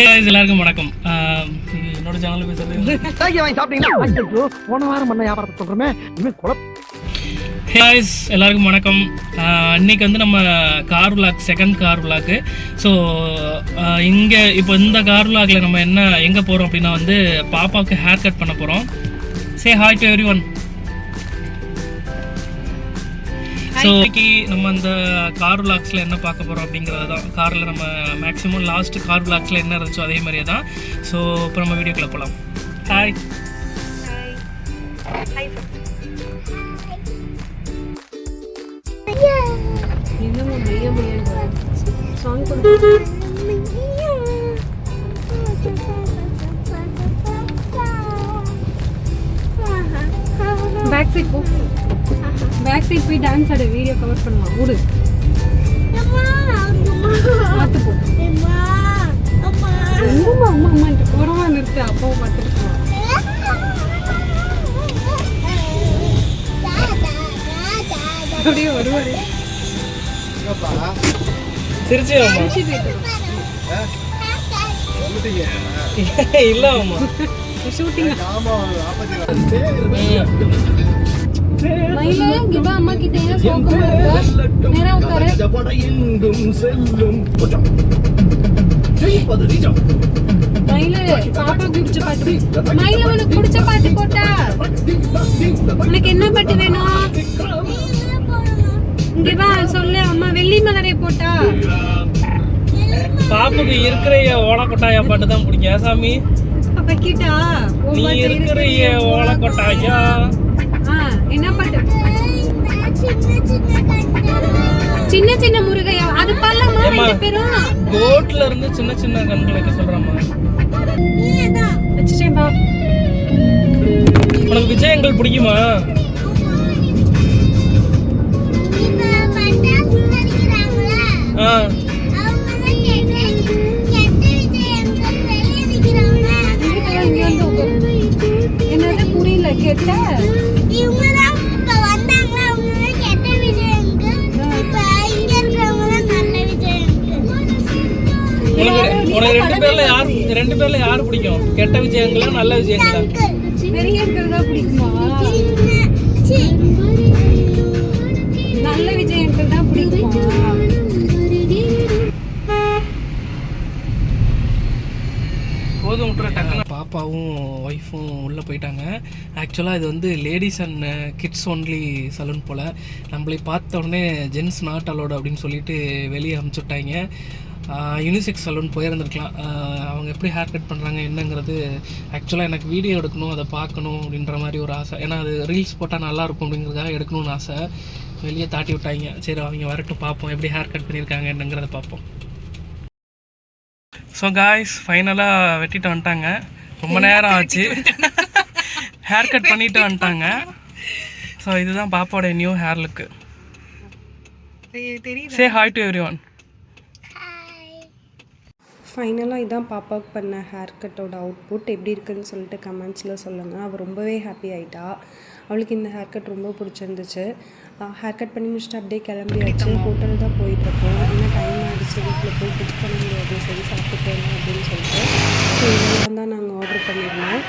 எல்லாருக்கும் வணக்கம். என்னோட சேனல் போன வாரம் பண்ண வியாபாரத்தை சொல்றேன். எல்லாருக்கும் வணக்கம். இன்னைக்கு வந்து நம்ம car vlog, second car விளாக்கு. So இங்கே இப்போ இந்த கார் விளாக்ல நம்ம எங்கே போகிறோம் அப்படின்னா வந்து பாப்பாவுக்கு ஹேர் கட் பண்ண போகிறோம். Say hi to every one. So இன்னைக்கு நம்ம அந்த கார் விளாக்ஸில் என்ன பார்க்க போகிறோம் அப்படிங்கிறது தான். காரில் நம்ம மேக்ஸிமம் லாஸ்ட் கார் விளாக்ஸில் என்ன இருந்துச்சோ அதே மாதிரியே தான். ஸோ இப்போ நம்ம வீடியோக்குள்ளே போகலாம். ஹாய். பேக் சைட் போ, பேக் சைட் போய் டான்ஸ் ஆட வீடியோ கவர் பண்ணலாம். ஓடு பார்த்து போ. அம்மா அம்மா அம்மா ஓரமா நிறுத்து. அப்பாவை பார்த்துட்டு அப்படியே வருவாரு. திருச்சி இல்ல அம்மா ஷூட்டிங் மயிலே கிவா அம்மா கிட்ட ஏன் சோகம் இருக்கு? நேரா உட்காரு. மயிலே பாப்பா குடிச்ச பாட்டு. மயிலே உனக்கு குடிச்ச பாட்டு போட்டா உனக்கு என்ன பாட்டு வேணும்? இங்க வா சொல்லு. அம்மா வெள்ளி மலரே போட்டா. பாப்புக்கு இருக்கிற ஓலக்கொட்டாயா பாட்டு தான் பிடிக்கும் சாமி. பக்கிட்டா நீ இருக்கிற ஓலக்கொட்டாயா. என்ன பாட்டு? சின்ன சின்ன முருகையா. அது பல்லமா ரெண்டு பேரும் கோட்ல இருந்து சின்ன சின்ன கண்கள் வைக்க சொல்றமா. வச்சிட்டேன் பா. உனக்கு விஜய் எங்கள் பிடிக்குமா? என்னது புரியல கேட்ட? ரெண்டு பேர்ல யாரு பிடிக்கும்? கெட்ட விஜயங்களா நல்ல விஜயங்களா? பெரிய அங்கிள் தான் பிடிக்குமா? நல்ல விஜய் அங்கிள் தான் பிடிக்குமா? போதும் விட்டுற. டக்குன்னு பாப்பாவும் ஒய்ஃபும் உள்ளே போயிட்டாங்க. ஆக்சுவலாக இது வந்து ladies and kids only saloon போல். நம்மளை பார்த்த உடனே ஜென்ஸ் நாட் அலோடு அப்படின்னு சொல்லிட்டு வெளியே அனுப்பிச்சுட்டாங்க. Unisex salon போயிருந்துருக்கலாம். அவங்க எப்படி ஹேர் கட் பண்ணுறாங்க என்னங்கிறது ஆக்சுவலாக எனக்கு வீடியோ எடுக்கணும், அதை பார்க்கணும் அப்படின்ற மாதிரி ஒரு ஆசை. ஏன்னா அது ரீல்ஸ் போட்டால் நல்லாயிருக்கும் அப்படிங்கிறதுக்காக எடுக்கணும்னு ஆசை. வெளியே தாட்டி விட்டாங்க. சரி அவங்க வரட்டும், பார்ப்போம் எப்படி ஹேர் கட் பண்ணியிருக்காங்க என்னங்கிறத பார்ப்போம். ஸோ காய்ஸ் ஃபைனலாக வெட்டிட்டு வந்துட்டாங்க. ரொம்ப நேரம் ஆச்சு. ஹேர் கட் பண்ணிட்டு வந்துட்டாங்க. ஸோ இதுதான் பாப்பாவோட new hair look. Say hi to every one. ஃபைனலாக இதான் பாப்பாவுக்கு பண்ண ஹேர் கட்டோட அவுட்புட். எப்படி இருக்குதுன்னு சொல்லிட்டு கமெண்ட்ஸில் சொல்லுங்கள். அவள் ரொம்பவே ஹாப்பி ஆகிட்டா. அவளுக்கு இந்த ஹேர் கட் ரொம்ப பிடிச்சிருந்துச்சு. ஹேர் கட் பண்ணி முடிச்சுட்டு அப்படியே கிளம்பியாச்சு. ஹோட்டல் தான் போயிட்டுருக்கோம். இன்னும் டைம் ஆகிடுச்சு, வீட்டில் போய் குக் பண்ண முடியாது, சரி சாப்பிட்டு போகணும் அப்படின்னு சொல்லிட்டு. ஸோ இதெல்லாம் தான் நாங்கள் ஆர்டர் பண்ணியிருந்தோம்.